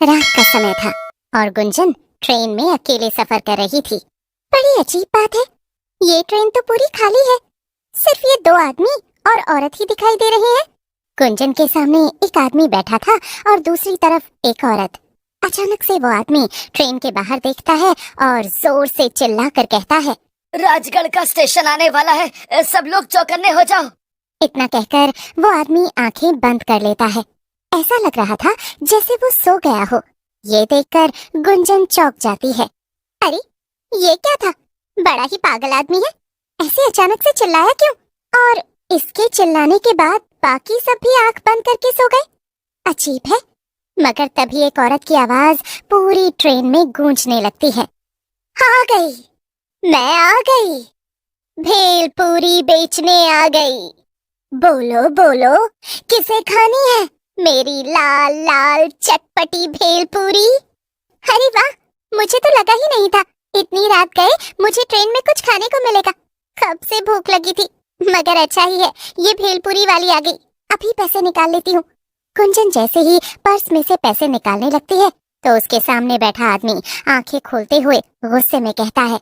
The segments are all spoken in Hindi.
रात का समय था और गुंजन ट्रेन में अकेले सफर कर रही थी। बड़ी अजीब बात है, ये ट्रेन तो पूरी खाली है, सिर्फ ये दो आदमी और औरत ही दिखाई दे रहे हैं। गुंजन के सामने एक आदमी बैठा था और दूसरी तरफ एक औरत। अचानक से वो आदमी ट्रेन के बाहर देखता है और जोर से चिल्लाकर कहता है, राजगढ़ का स्टेशन आने वाला है, सब लोग चौकन्ने हो जाओ। इतना कहकर वो आदमी आंखें बंद कर लेता है। ऐसा लग रहा था जैसे वो सो गया हो। ये देखकर गुंजन चौंक जाती है। अरे ये क्या था, बड़ा ही पागल आदमी है, ऐसे अचानक से चिल्लाया क्यों? और इसके चिल्लाने के बाद बाकी सब भी आंख बंद करके सो गए। अजीब है। मगर तभी एक औरत की आवाज पूरी ट्रेन में गूंजने लगती है। आ गई, मैं आ गई, भेल पूरी बेचने आ गई। बोलो बोलो, किसे खानी है मेरी लाल लाल चटपटी भेलपूरी? अरे वाह, मुझे तो लगा ही नहीं था इतनी रात गए मुझे ट्रेन में कुछ खाने को मिलेगा। कब से भूख लगी थी, मगर अच्छा ही है ये भेलपूरी वाली आ गई। अभी पैसे निकाल लेती हूँ। गुंजन जैसे ही पर्स में से पैसे निकालने लगती है तो उसके सामने बैठा आदमी आंखें खोलते हुए गुस्से में कहता है,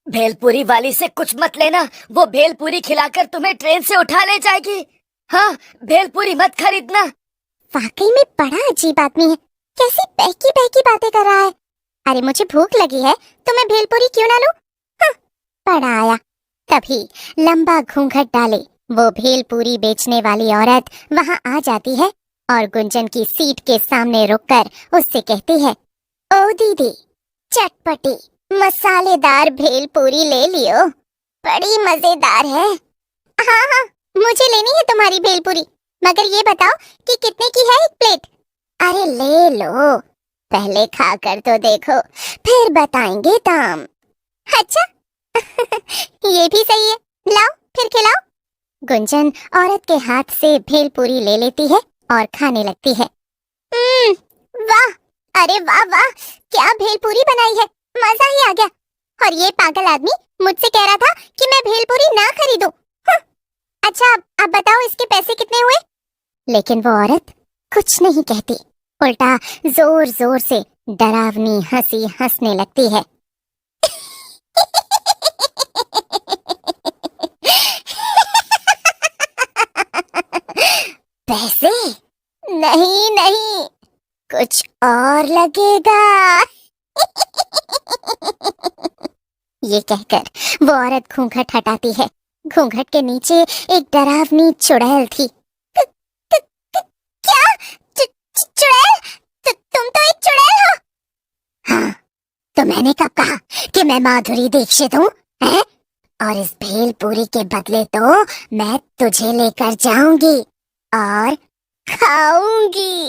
भेलपूरी वाली से कुछ मत लेना, वो भेलपूरी खिलाकर तुम्हें ट्रेन से उठा ले जाएगी। हाँ, भेलपूरी मत खरीदना। वाकई में बड़ा अजीब आदमी है, कैसी बहकी बहकी बातें कर रहा है। अरे मुझे भूख लगी है तो मैं भेलपूरी क्यों ना लूं? हाँ, बड़ा आया। तभी लंबा घूंघट डाले वो भेलपूरी बेचने वाली औरत वहां आ जाती है और गुंजन की सीट के सामने रुककर उससे कहती है, ओ दीदी, चटपटी मसालेदार भेलपूरी ले लियो, बड़ी मजेदार है। हाँ हाँ, मुझे लेनी है तुम्हारी भेलपूरी, मगर ये बताओ कि कितने की है एक प्लेट? अरे ले लो, पहले खाकर तो देखो, फिर बताएंगे दाम। अच्छा ये भी सही है, लाओ फिर खिलाओ। गुंजन औरत के हाथ से भेलपूरी ले लेती है और खाने लगती है। वाह, अरे वाह वाह, क्या भेलपूरी बनाई है, मजा ही आ गया। और ये पागल आदमी मुझसे कह रहा था कि मैं भेलपूरी ना खरीदूं। अच्छा अब बताओ इसके पैसे कितने हुए? लेकिन वो औरत कुछ नहीं कहती, उल्टा जोर जोर से डरावनी हंसी हंसने लगती है। पैसे? नहीं नहीं, कुछ और लगेगा। ये कहकर वो औरत घूंघट हटाती है। घूंघट के नीचे एक डरावनी चुड़ैल थी। क्या? चुड़ैल? तुम तो एक चुड़ैल हो? हाँ, तो मैंने कब कहा कि मैं माधुरी दीक्षित हूँ? और इस भेलपूरी के बदले तो मैं तुझे लेकर जाऊंगी और खाऊंगी।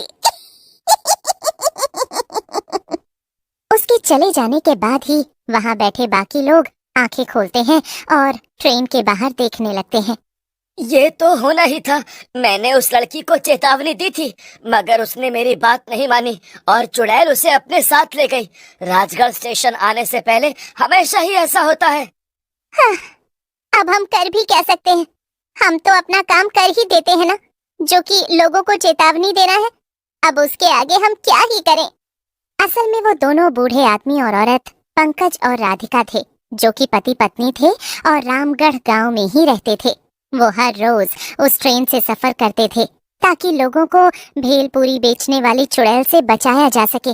उसके चले जाने के बाद ही वहां बैठे बाकी लोग आंखें खोलते हैं और ट्रेन के बाहर देखने लगते हैं। ये तो होना ही था, मैंने उस लड़की को चेतावनी दी थी, मगर उसने मेरी बात नहीं मानी और चुड़ैल उसे अपने साथ ले गई। राजगढ़ स्टेशन आने से पहले हमेशा ही ऐसा होता है। हाँ, अब हम कर भी क्या सकते हैं, हम तो अपना काम कर ही देते हैं ना, जो कि लोगों को चेतावनी देना है। अब उसके आगे हम क्या ही करें। असल में वो दोनों बूढ़े आदमी और औरत पंकज और राधिका थे, जो कि पति पत्नी थे और रामगढ़ गांव में ही रहते थे। वो हर रोज उस ट्रेन से सफर करते थे ताकि लोगों को भेलपूरी बेचने वाली चुड़ैल से बचाया जा सके,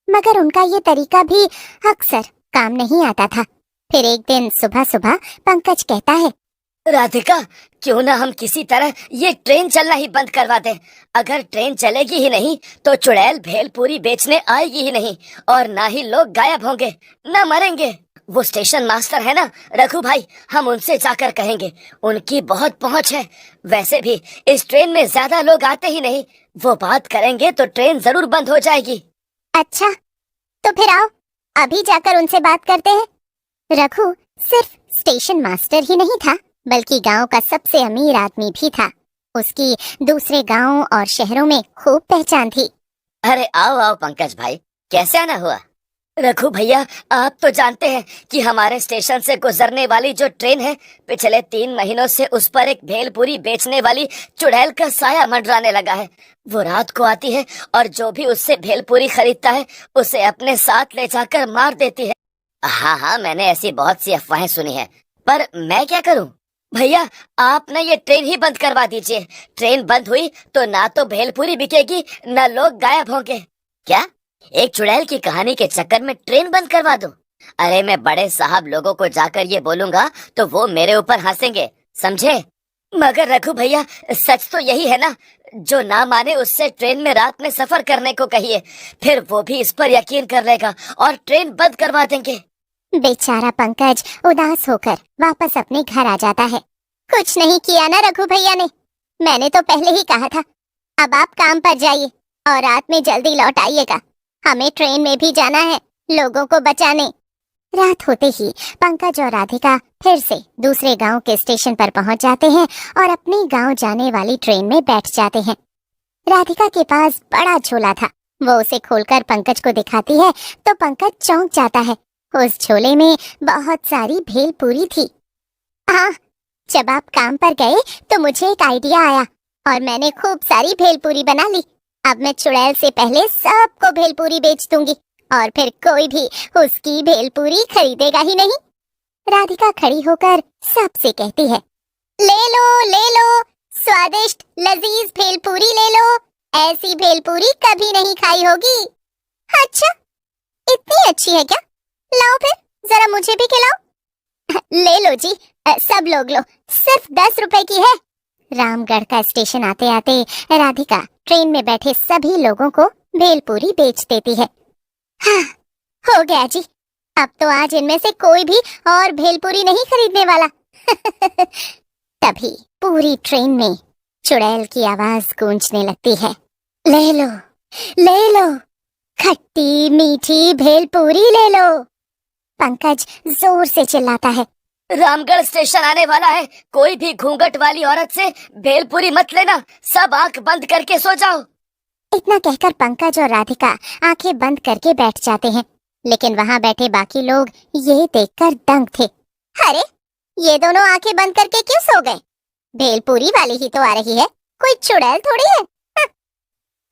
मगर उनका ये तरीका भी अक्सर काम नहीं आता था। फिर एक दिन सुबह सुबह पंकज कहता है, राधिका, क्यों ना हम किसी तरह ये ट्रेन चलना ही बंद करवा दें। अगर ट्रेन चलेगी ही नहीं तो चुड़ैल भेलपूरी बेचने आएगी ही नहीं और ना ही लोग गायब होंगे, ना मरेंगे। वो स्टेशन मास्टर है ना रघु भाई, हम उनसे जाकर कहेंगे, उनकी बहुत पहुंच है। वैसे भी इस ट्रेन में ज्यादा लोग आते ही नहीं, वो बात करेंगे तो ट्रेन जरूर बंद हो जाएगी। अच्छा तो फिर आओ अभी जाकर उनसे बात करते हैं। रघु सिर्फ स्टेशन मास्टर ही नहीं था, बल्कि गांव का सबसे अमीर आदमी भी था। उसकी दूसरे गांवों और शहरों में खूब पहचान थी। अरे आओ आओ पंकज भाई, कैसे आना हुआ? रघु भैया, आप तो जानते हैं कि हमारे स्टेशन से गुजरने वाली जो ट्रेन है, पिछले 3 महीनों से उस पर एक भेलपूरी बेचने वाली चुड़ैल का साया मंडराने लगा है। वो रात को आती है और जो भी उससे भेलपूरी खरीदता है उसे अपने साथ ले जाकर मार देती है। हाँ हाँ, मैंने ऐसी बहुत सी अफवाहें सुनी है, पर मैं क्या करूं? भैया, आप ना ये ट्रेन ही बंद करवा दीजिए। ट्रेन बंद हुई तो ना तो भेलपूरी बिकेगी, ना लोग गायब होंगे। क्या? एक चुड़ैल की कहानी के चक्कर में ट्रेन बंद करवा दूं? अरे मैं बड़े साहब लोगों को जाकर ये बोलूंगा तो वो मेरे ऊपर हंसेंगे, समझे? मगर रघु भैया, सच तो यही है ना? जो ना माने उससे ट्रेन में रात में सफर करने को कहिए, फिर वो भी इस पर यकीन कर लेगा और ट्रेन बंद करवा देंगे। बेचारा पंकज उदास होकर वापस अपने घर आ जाता है। कुछ नहीं किया ना रघु भैया ने, मैंने तो पहले ही कहा था। अब आप काम पर जाइए और रात में जल्दी लौट आइएगा। हमें ट्रेन में भी जाना है, लोगों को बचाने। रात होते ही पंकज और राधिका फिर से दूसरे गांव के स्टेशन पर पहुंच जाते हैं और अपने गांव जाने वाली ट्रेन में बैठ जाते हैं। राधिका के पास बड़ा झोला था। वो उसे खोलकर पंकज को दिखाती है तो पंकज चौंक जाता है। उस झोले में बहुत सारी भेलपूरी थी। हाँ, जब आप काम पर गए तो मुझे एक आइडिया आया और मैंने खूब सारी भेलपूरी बना ली। अब मैं चुड़ैल से पहले सबको भेलपूरी बेच दूंगी और फिर कोई भी उसकी भेलपूरी खरीदेगा ही नहीं। राधिका खड़ी होकर सबसे कहती है, ले लो, स्वादिष्ट लजीज भेलपूरी ले लो। ऐसी भेलपूरी कभी नहीं खाई होगी। अच्छा, इतनी अच्छी है क्या? लाओ फिर, जरा मुझे भी खिलाओ। ले लो जी, सब लोग लो, सिर्फ 10 रुपए की है। रामगढ़ का स्टेशन आते आते राधिका ट्रेन में बैठे सभी लोगों को भेलपूरी बेच देती है। हाँ, हो गया जी, अब तो आज इनमें से कोई भी और भेलपूरी नहीं खरीदने वाला। तभी पूरी ट्रेन में चुड़ैल की आवाज गूंजने लगती है। ले लो, खट्टी मीठी भेलपूरी ले लो। पंकज जोर से चिल्लाता है, रामगढ़ स्टेशन आने वाला है, कोई भी घूंघट वाली औरत से भेलपूरी मत लेना, सब आंख बंद करके सो जाओ। इतना कहकर पंकज और राधिका आंखें बंद करके बैठ जाते हैं। लेकिन वहां बैठे बाकी लोग ये देखकर दंग थे। अरे, ये दोनों आंखें बंद करके क्यों सो गए? भेलपूरी वाली ही तो आ रही है, कोई चुड़ैल थोड़ी है। हाँ।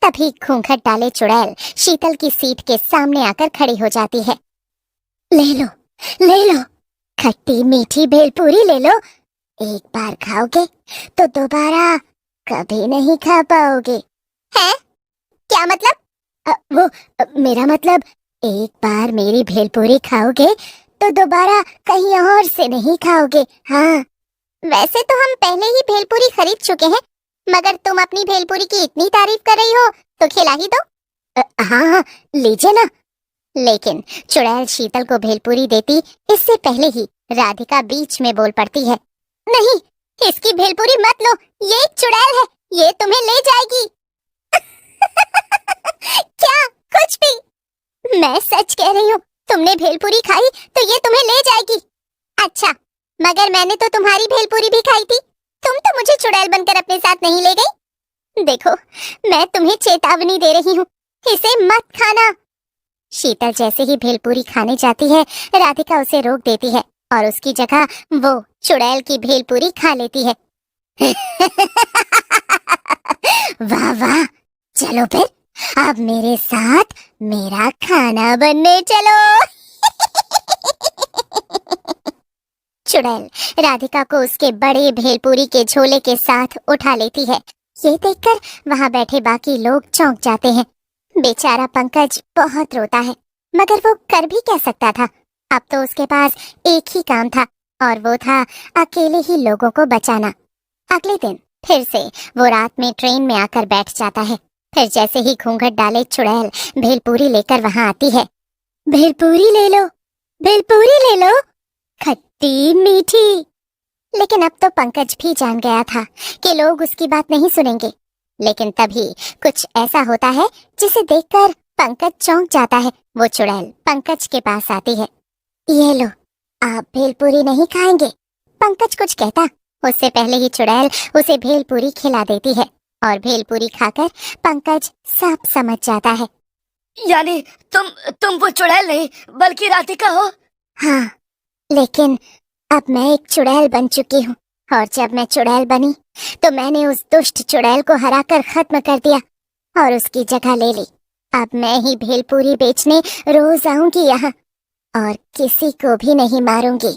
तभी घूंघट डाले चुड़ैल शीतल की सीट के सामने आकर खड़ी हो जाती है। ले लो, खट्टी मीठी भेलपूरी ले लो। एक बार खाओगे तो दोबारा कभी नहीं खा पाओगे। हैं? क्या मतलब? मेरा मतलब, एक बार मेरी भेलपूरी खाओगे तो दोबारा कहीं और से नहीं खाओगे। हाँ, वैसे तो हम पहले ही भेलपूरी खरीद चुके हैं, मगर तुम अपनी भेलपूरी की इतनी तारीफ कर रही हो तो खिला ही दो। हाँ, लीजिए ना। लेकिन चुड़ैल शीतल को भेलपूरी देती इससे पहले ही राधिका बीच में बोल पड़ती है, नहीं, इसकी भेलपूरी मत लो, ये एक चुड़ैल है, ये तुम्हें ले जाएगी। क्या? कुछ भी? मैं सच कह रही हूँ, तुमने भेलपूरी खाई तो ये तुम्हें ले जाएगी। अच्छा, मगर मैंने तो तुम्हारी भेलपूरी भी खाई थी, तुम तो मुझे चुड़ैल बनकर अपने साथ नहीं ले गई। देखो, मैं तुम्हें चेतावनी दे रही हूँ, इसे मत खाना। शीतल जैसे ही भेलपूरी खाने जाती है, राधिका उसे रोक देती है और उसकी जगह वो चुड़ैल की भेलपूरी खा लेती है। वाह वाह, चलो फिर, अब मेरे साथ मेरा खाना बनने चलो। चुड़ैल राधिका को उसके बड़े भेलपूरी के झोले के साथ उठा लेती है। ये देखकर वहां बैठे बाकी लोग चौंक जाते हैं। बेचारा पंकज बहुत रोता है, मगर वो कर भी क्या सकता था? अब तो उसके पास एक ही काम था और वो था अकेले ही लोगों को बचाना। अगले दिन फिर से वो रात में ट्रेन में आकर बैठ जाता है। फिर जैसे ही घूंघट डाले चुड़ैल भेलपूरी लेकर वहां आती है। भेलपूरी ले लो, भेलपूरी ले लो, खट्टी मीठी। लेकिन अब तो पंकज भी जान गया था कि लोग उसकी बात नहीं सुनेंगे। लेकिन तभी कुछ ऐसा होता है जिसे देखकर पंकज चौंक जाता है। वो चुड़ैल पंकज के पास आती है। ये लो, आप भेलपूरी नहीं खाएंगे? पंकज कुछ कहता उससे पहले ही चुड़ैल उसे भेलपूरी खिला देती है और भेलपूरी खाकर पंकज सब समझ जाता है। यानी तुम वो चुड़ैल नहीं बल्कि राधिका हो। हाँ, लेकिन अब मैं एक चुड़ैल बन चुकी हूँ, और जब मैं चुड़ैल बनी तो मैंने उस दुष्ट चुड़ैल को हराकर खत्म कर दिया और उसकी जगह ले ली। अब मैं ही भेलपूरी बेचने रोज आऊंगी यहाँ और किसी को भी नहीं मारूंगी।